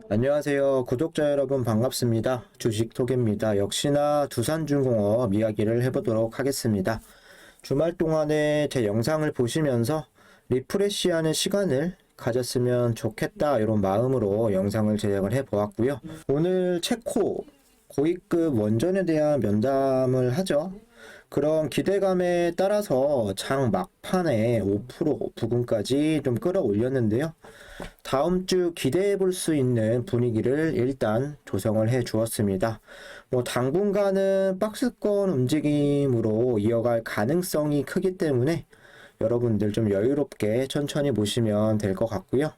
안녕하세요. 구독자 여러분 반갑습니다. 주식토개입니다. 역시나 두산중공업 이야기를 해보도록 하겠습니다. 주말 동안에 제 영상을 보시면서 리프레시하는 시간을 가졌으면 좋겠다 이런 마음으로 영상을 제작을 해보았고요. 오늘 체코 고위급 원전에 대한 면담을 하죠. 그런 기대감에 따라서 장 막판에 5% 부근까지 좀 끌어올렸는데요. 다음 주 기대해 볼 수 있는 분위기를 일단 조성을 해 주었습니다. 당분간은 박스권 움직임으로 이어갈 가능성이 크기 때문에 여러분들 좀 여유롭게 천천히 보시면 될 것 같고요.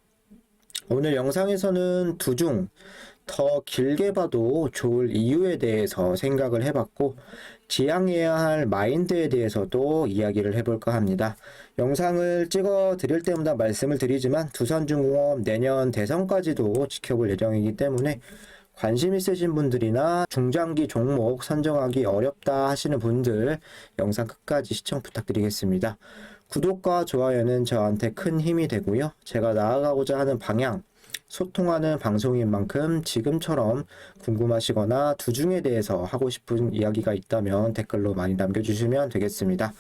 오늘 영상에서는 두 중 더 길게 봐도 좋을 이유에 대해서 생각을 해봤고, 지향해야 할 마인드에 대해서도 이야기를 해볼까 합니다. 영상을 찍어 드릴 때마다 말씀을 드리지만 두산중공업 내년 대선까지도 지켜볼 예정이기 때문에 관심 있으신 분들이나 중장기 종목 선정하기 어렵다 하시는 분들 영상 끝까지 시청 부탁드리겠습니다. 구독과 좋아요는 저한테 큰 힘이 되고요. 제가 나아가고자 하는 방향, 소통하는 방송인 만큼 지금처럼 궁금하시거나 두중에 대해서 하고 싶은 이야기가 있다면 댓글로 많이 남겨주시면 되겠습니다.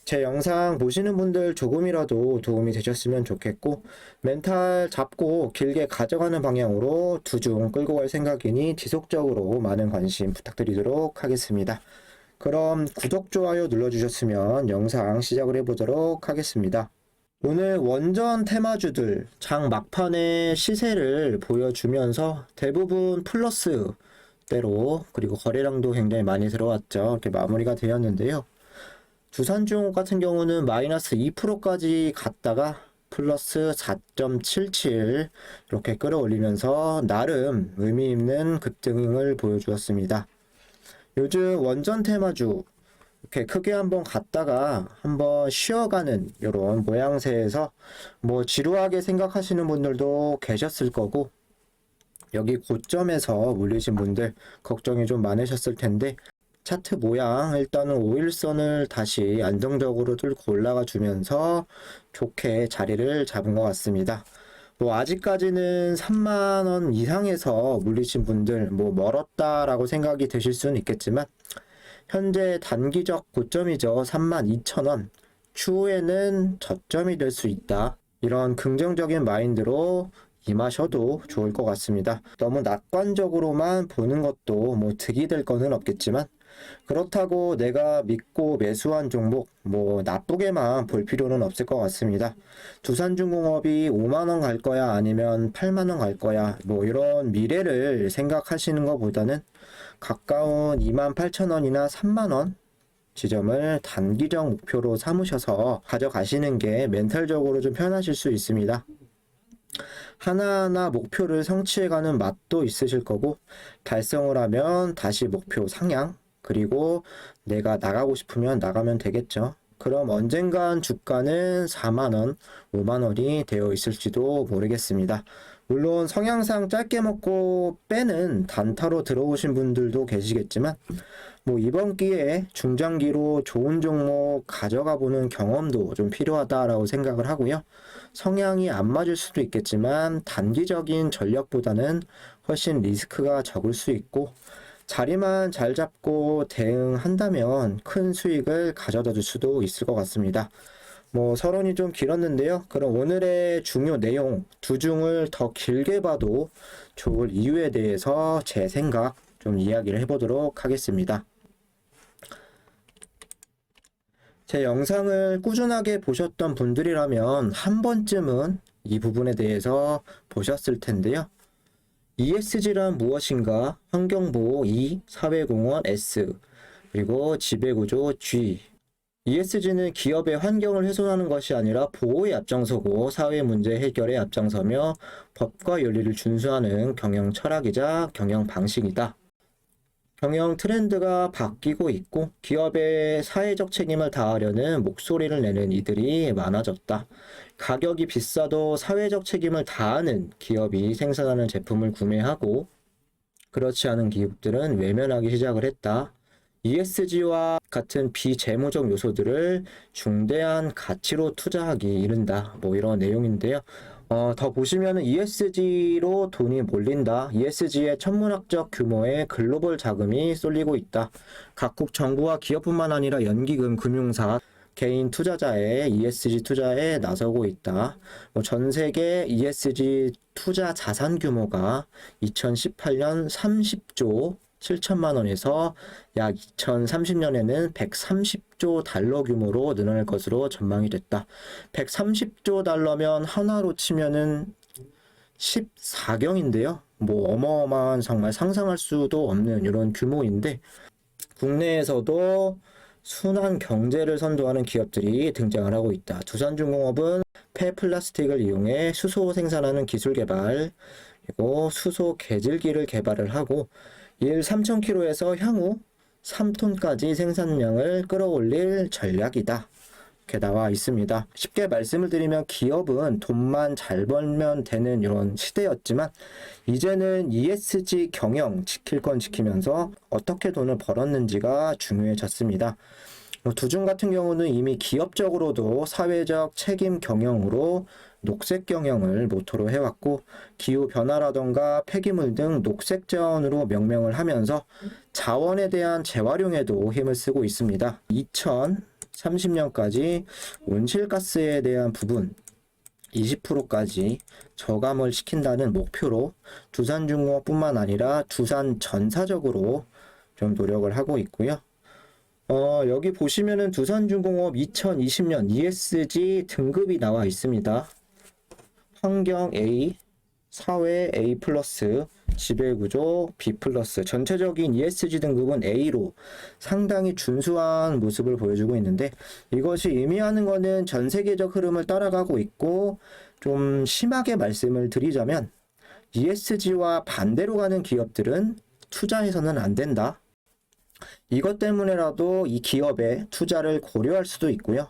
제 영상 보시는 분들 조금이라도 도움이 되셨으면 좋겠고, 멘탈 잡고 길게 가져가는 방향으로 두중 끌고 갈 생각이니 지속적으로 많은 관심 부탁드리도록 하겠습니다. 그럼 구독, 좋아요 눌러주셨으면 영상 시작을 해보도록 하겠습니다. 오늘 원전 테마주들 장 막판의 시세를 보여주면서 대부분 플러스대로, 그리고 거래량도 굉장히 많이 들어왔죠. 이렇게 마무리가 되었는데요. 두산중공업 같은 경우는 마이너스 2%까지 갔다가 플러스 4.77 이렇게 끌어올리면서 나름 의미 있는 급등을 보여주었습니다. 요즘 원전 테마주 이렇게 크게 한번 갔다가 한번 쉬어가는 이런 모양새에서 지루하게 생각하시는 분들도 계셨을 거고, 여기 고점에서 물리신 분들 걱정이 좀 많으셨을 텐데, 차트 모양 일단은 5일선을 다시 안정적으로 뚫고 올라가 주면서 좋게 자리를 잡은 것 같습니다. 아직까지는 3만원 이상에서 물리신 분들 멀었다라고 생각이 드실 수는 있겠지만, 현재 단기적 고점이죠. 32,000원. 추후에는 저점이 될 수 있다. 이런 긍정적인 마인드로 임하셔도 좋을 것 같습니다. 너무 낙관적으로만 보는 것도 득이 될 거는 없겠지만, 그렇다고 내가 믿고 매수한 종목 나쁘게만 볼 필요는 없을 것 같습니다. 두산중공업이 5만원 갈 거야 아니면 8만원 갈 거야 이런 미래를 생각하시는 것보다는 가까운 28,000원이나 3만원 지점을 단기적 목표로 삼으셔서 가져가시는 게 멘탈적으로 좀 편하실 수 있습니다. 하나하나 목표를 성취해가는 맛도 있으실 거고, 달성을 하면 다시 목표 상향, 그리고 내가 나가고 싶으면 나가면 되겠죠. 그럼 언젠간 주가는 4만원, 5만원이 되어 있을지도 모르겠습니다. 물론 성향상 짧게 먹고 빼는 단타로 들어오신 분들도 계시겠지만, 이번 기회에 중장기로 좋은 종목 가져가 보는 경험도 좀 필요하다라고 생각을 하고요. 성향이 안 맞을 수도 있겠지만 단기적인 전략보다는 훨씬 리스크가 적을 수 있고, 자리만 잘 잡고 대응한다면 큰 수익을 가져다 줄 수도 있을 것 같습니다. 서론이 좀 길었는데요. 그럼 오늘의 중요 내용 두 중을 더 길게 봐도 좋을 이유에 대해서 제 생각 좀 이야기를 해보도록 하겠습니다. 제 영상을 꾸준하게 보셨던 분들이라면 한 번쯤은 이 부분에 대해서 보셨을 텐데요. ESG란 무엇인가? 환경보호 E, 사회공헌 S, 그리고 지배구조 G. ESG는 기업의 환경을 훼손하는 것이 아니라 보호에 앞장서고 사회 문제 해결에 앞장서며 법과 윤리를 준수하는 경영 철학이자 경영 방식이다. 경영 트렌드가 바뀌고 있고 기업의 사회적 책임을 다하려는 목소리를 내는 이들이 많아졌다. 가격이 비싸도 사회적 책임을 다하는 기업이 생산하는 제품을 구매하고, 그렇지 않은 기업들은 외면하기 시작을 했다. ESG와 같은 비재무적 요소들을 중대한 가치로 투자하기 이른다. 이런 내용인데요. 더 보시면은 ESG로 돈이 몰린다. ESG의 천문학적 규모의 글로벌 자금이 쏠리고 있다. 각국 정부와 기업뿐만 아니라 연기금, 금융사, 개인 투자자의 ESG 투자에 나서고 있다. 전 세계 ESG 투자 자산 규모가 2018년 30조 7천만 원에서 약 2030년에는 130조 달러 규모로 늘어날 것으로 전망이 됐다. 130조 달러면 하나로 치면은 14경인데요. 어마어마한 정말 상상할 수도 없는 이런 규모인데 국내에서도 순환 경제를 선도하는 기업들이 등장을 하고 있다. 두산중공업은 폐플라스틱을 이용해 수소 생산하는 기술 개발, 그리고 수소 개질기를 개발을 하고 일 3,000kg에서 향후 3톤까지 생산량을 끌어올릴 전략이다. 이렇게 나와 있습니다. 쉽게 말씀을 드리면 기업은 돈만 잘 벌면 되는 이런 시대였지만 이제는 ESG 경영 지킬 건 지키면서 어떻게 돈을 벌었는지가 중요해졌습니다. 두중 같은 경우는 이미 기업적으로도 사회적 책임 경영으로 녹색 경영을 모토로 해왔고 기후 변화라던가 폐기물 등 녹색 자원으로 명명을 하면서 자원에 대한 재활용에도 힘을 쓰고 있습니다. 2030년까지 온실가스에 대한 부분 20%까지 저감을 시킨다는 목표로 두산중공업뿐만 아니라 두산 전사적으로 좀 노력을 하고 있고요. 여기 보시면은 두산중공업 2020년 ESG 등급이 나와 있습니다. 환경 A, 사회 A+, 지배구조 B+, 전체적인 ESG 등급은 A로 상당히 준수한 모습을 보여주고 있는데 이것이 의미하는 것은 전 세계적 흐름을 따라가고 있고 좀 심하게 말씀을 드리자면 ESG와 반대로 가는 기업들은 투자해서는 안 된다. 이것 때문에라도 이 기업의 투자를 고려할 수도 있고요.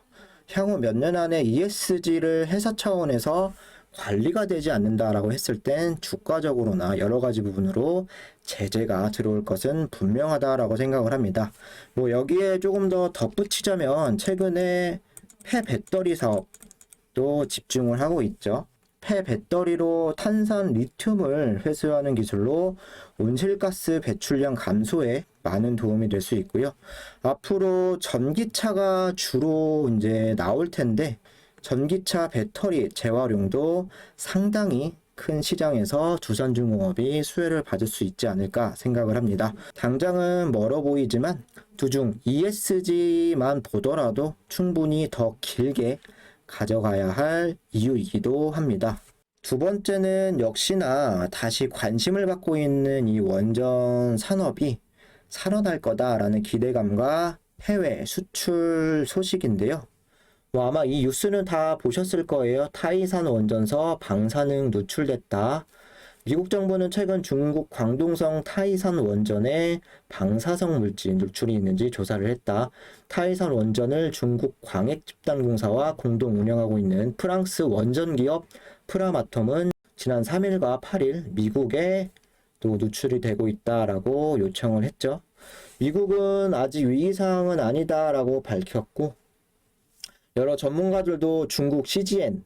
향후 몇 년 안에 ESG를 회사 차원에서 관리가 되지 않는다라고 했을 땐 주가적으로나 여러 가지 부분으로 제재가 들어올 것은 분명하다라고 생각을 합니다. 여기에 조금 더 덧붙이자면 최근에 폐배터리 사업도 집중을 하고 있죠. 폐배터리로 탄산 리튬을 회수하는 기술로 온실가스 배출량 감소에 많은 도움이 될 수 있고요. 앞으로 전기차가 주로 이제 나올 텐데 전기차 배터리 재활용도 상당히 큰 시장에서 두산중공업이 수혜를 받을 수 있지 않을까 생각을 합니다. 당장은 멀어 보이지만 두중 ESG만 보더라도 충분히 더 길게 가져가야 할 이유이기도 합니다. 두 번째는 역시나 다시 관심을 받고 있는 이 원전 산업이 살아날 거다라는 기대감과 해외 수출 소식인데요. 아마 이 뉴스는 다 보셨을 거예요. 타이산 원전서 방사능 누출됐다. 미국 정부는 최근 중국 광동성 타이산 원전에 방사성 물질 누출이 있는지 조사를 했다. 타이산 원전을 중국 광핵집단공사와 공동 운영하고 있는 프랑스 원전 기업 프라마톰은 지난 3일과 8일 미국에 또 누출이 되고 있다라고 요청을 했죠. 미국은 아직 위기사항은 아니다라고 밝혔고 여러 전문가들도 중국 CGN,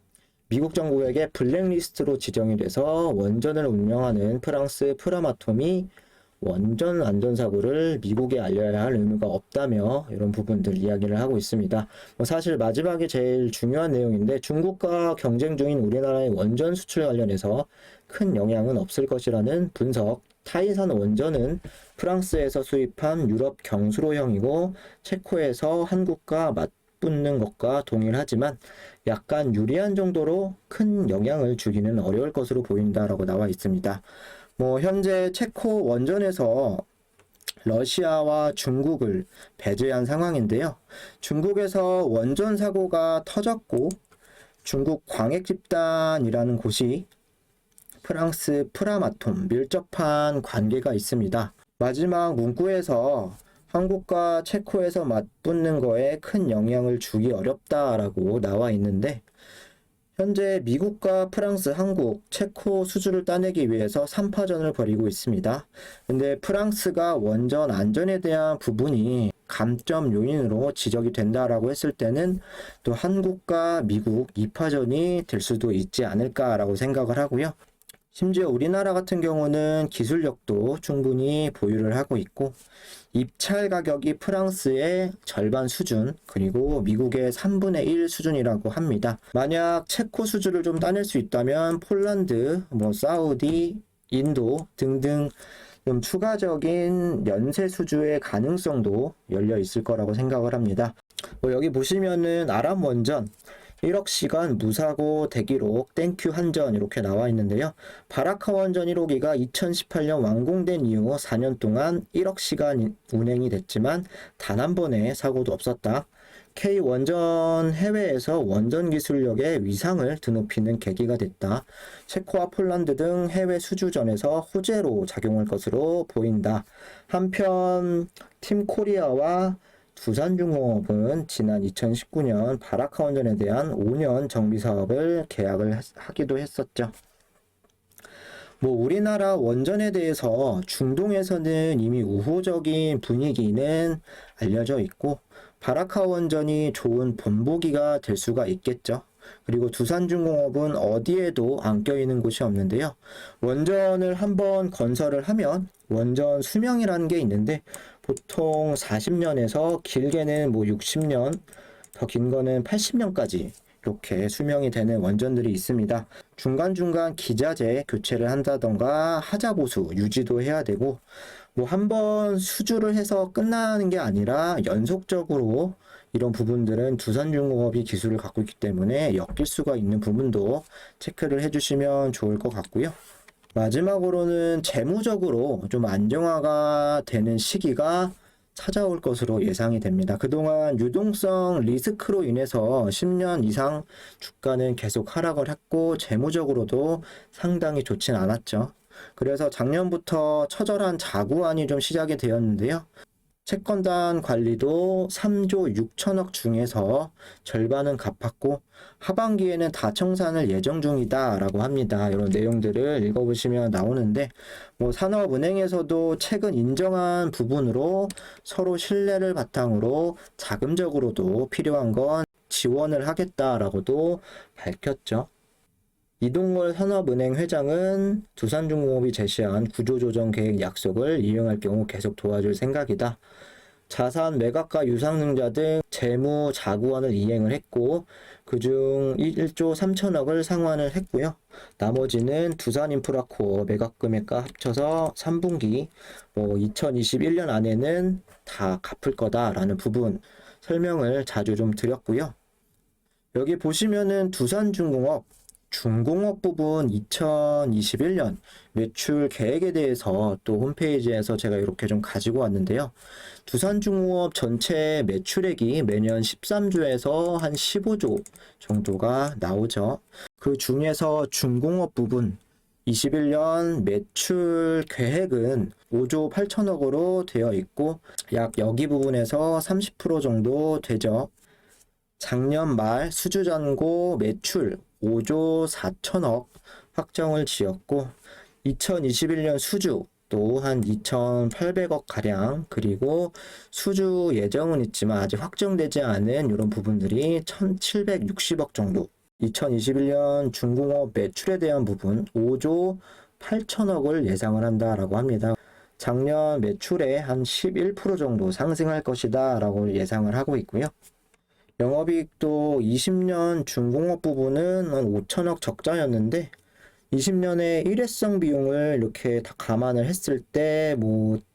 미국 정부에게 블랙리스트로 지정이 돼서 원전을 운영하는 프랑스 프라마톰이 원전 안전사고를 미국에 알려야 할 의무가 없다며 이런 부분들 이야기를 하고 있습니다. 사실 마지막에 제일 중요한 내용인데 중국과 경쟁 중인 우리나라의 원전 수출 관련해서 큰 영향은 없을 것이라는 분석. 타이산 원전은 프랑스에서 수입한 유럽 경수로형이고 체코에서 한국과 맞붙는 것과 동일하지만 약간 유리한 정도로 큰 영향을 주기는 어려울 것으로 보인다라고 나와 있습니다. 현재 체코 원전에서 러시아와 중국을 배제한 상황인데요. 중국에서 원전 사고가 터졌고 중국 광핵집단이라는 곳이 프랑스 프라마톰 밀접한 관계가 있습니다. 마지막 문구에서 한국과 체코에서 맞붙는 거에 큰 영향을 주기 어렵다라고 나와 있는데 현재 미국과 프랑스, 한국, 체코 수주를 따내기 위해서 3파전을 벌이고 있습니다. 근데 프랑스가 원전 안전에 대한 부분이 감점 요인으로 지적이 된다라고 했을 때는 또 한국과 미국 2파전이 될 수도 있지 않을까라고 생각을 하고요. 심지어 우리나라 같은 경우는 기술력도 충분히 보유를 하고 있고 입찰 가격이 프랑스의 절반 수준 그리고 미국의 3분의 1 수준이라고 합니다. 만약 체코 수주를 좀 따낼 수 있다면 폴란드, 사우디, 인도 등등 좀 추가적인 연쇄 수주의 가능성도 열려 있을 거라고 생각을 합니다. 여기 보시면은 아람 원전 1억 시간 무사고 대기록 땡큐 한전 이렇게 나와 있는데요. 바라카 원전 1호기가 2018년 완공된 이후 4년 동안 1억 시간 운행이 됐지만 단 한 번의 사고도 없었다. K 원전 해외에서 원전 기술력의 위상을 드높이는 계기가 됐다. 체코와 폴란드 등 해외 수주전에서 호재로 작용할 것으로 보인다. 한편 팀 코리아와 두산중공업은 지난 2019년 바라카 원전에 대한 5년 정비 사업을 계약을 하기도 했었죠. 우리나라 원전에 대해서 중동에서는 이미 우호적인 분위기는 알려져 있고 바라카 원전이 좋은 본보기가 될 수가 있겠죠. 그리고 두산중공업은 어디에도 안 껴있는 곳이 없는데요. 원전을 한번 건설을 하면 원전 수명이라는 게 있는데 보통 40년에서 길게는 60년, 더 긴 거는 80년까지 이렇게 수명이 되는 원전들이 있습니다. 중간중간 기자재 교체를 한다던가 하자보수 유지도 해야 되고 한번 수주를 해서 끝나는 게 아니라 연속적으로 이런 부분들은 두산중공업이 기술을 갖고 있기 때문에 엮일 수가 있는 부분도 체크를 해주시면 좋을 것 같고요. 마지막으로는 재무적으로 좀 안정화가 되는 시기가 찾아올 것으로 예상이 됩니다. 그동안 유동성 리스크로 인해서 10년 이상 주가는 계속 하락을 했고 재무적으로도 상당히 좋진 않았죠. 그래서 작년부터 처절한 자구안이 좀 시작이 되었는데요. 채권단 관리도 3조 6천억 중에서 절반은 갚았고 하반기에는 다 청산을 예정 중이다 라고 합니다. 이런 내용들을 읽어보시면 나오는데 산업은행에서도 최근 인정한 부분으로 서로 신뢰를 바탕으로 자금적으로도 필요한 건 지원을 하겠다라고도 밝혔죠. 이동걸 산업은행 회장은 두산중공업이 제시한 구조조정 계획 약속을 이행할 경우 계속 도와줄 생각이다. 자산 매각과 유상증자 등 재무 자구안을 이행을 했고 그중 1조 3천억을 상환을 했고요. 나머지는 두산인프라코어 매각 금액과 합쳐서 3분기 2021년 안에는 다 갚을 거다라는 부분 설명을 자주 좀 드렸고요. 여기 보시면은 두산중공업 중공업 부분 2021년 매출 계획에 대해서 또 홈페이지에서 제가 이렇게 좀 가지고 왔는데요. 두산중공업 전체 매출액이 매년 13조에서 한 15조 정도가 나오죠. 그 중에서 중공업 부분 21년 매출 계획은 5조 8천억으로 되어 있고 약 여기 부분에서 30% 정도 되죠. 작년 말 수주잔고 매출 5조 4천억 확정을 지었고 2021년 수주 또 한 2,800억 가량 그리고 수주 예정은 있지만 아직 확정되지 않은 이런 부분들이 1,760억 정도 2021년 중공업 매출에 대한 부분 5조 8천억을 예상을 한다라고 합니다. 작년 매출의 한 11% 정도 상승할 것이다 라고 예상을 하고 있고요. 영업이익도 20년 중공업 부분은 한 5천억 적자였는데 20년에 일회성 비용을 이렇게 다 감안을 했을 때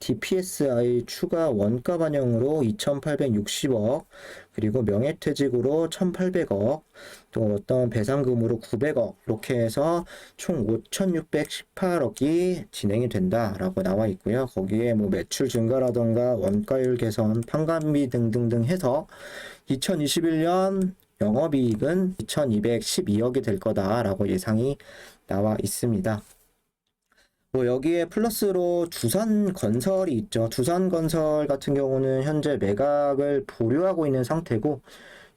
DPSI 추가 원가 반영으로 2,860억 그리고 명예퇴직으로 1,800억 또 어떤 배상금으로 900억 이렇게 해서 총 5,618억이 진행이 된다라고 나와 있고요. 거기에 매출 증가라던가 원가율 개선, 판관비 등등등 해서 2021년 영업이익은 2,212억이 될 거다라고 예상이 나와 있습니다. 여기에 플러스로 두산건설이 있죠. 두산건설 같은 경우는 현재 매각을 보류하고 있는 상태고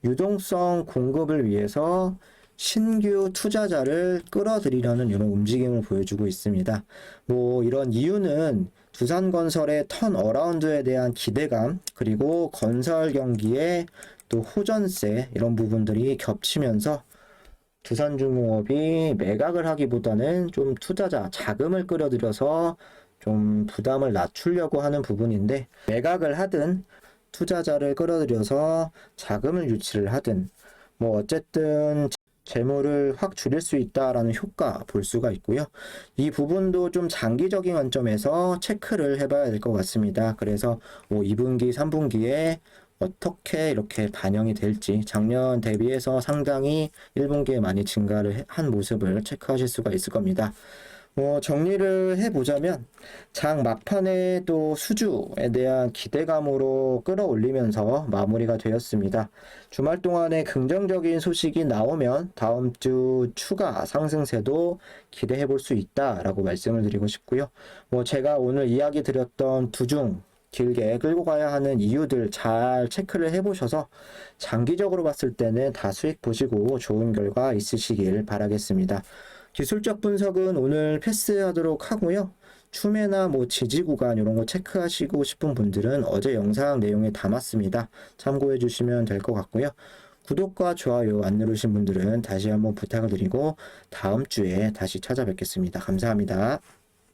유동성 공급을 위해서 신규 투자자를 끌어들이려는 이런 움직임을 보여주고 있습니다. 뭐 이런 이유는 두산건설의 턴어라운드에 대한 기대감, 그리고 건설 경기의 또 호전세, 이런 부분들이 겹치면서 두산중공업이 매각을 하기보다는 좀 투자자 자금을 끌어들여서 좀 부담을 낮추려고 하는 부분인데, 매각을 하든 투자자를 끌어들여서 자금을 유치를 하든 뭐 어쨌든 재물을 확 줄일 수 있다라는 효과 볼 수가 있고요. 이 부분도 좀 장기적인 관점에서 체크를 해봐야 될 것 같습니다. 그래서 뭐 2분기, 3분기에 어떻게 이렇게 반영이 될지, 작년 대비해서 상당히 1분기에 많이 증가를 한 모습을 체크하실 수가 있을 겁니다. 정리를 해보자면 장 막판에 또 수주에 대한 기대감으로 끌어올리면서 마무리가 되었습니다. 주말 동안에 긍정적인 소식이 나오면 다음 주 추가 상승세도 기대해 볼 수 있다라고 말씀을 드리고 싶고요. 제가 오늘 이야기 드렸던 두중 길게 끌고 가야 하는 이유들 잘 체크를 해보셔서 장기적으로 봤을 때는 다 수익 보시고 좋은 결과 있으시길 바라겠습니다. 기술적 분석은 오늘 패스하도록 하고요. 추매나 뭐 지지 구간 이런 거 체크하시고 싶은 분들은 어제 영상 내용에 담았습니다. 참고해 주시면 될 것 같고요. 구독과 좋아요 안 누르신 분들은 다시 한번 부탁을 드리고 다음 주에 다시 찾아뵙겠습니다. 감사합니다.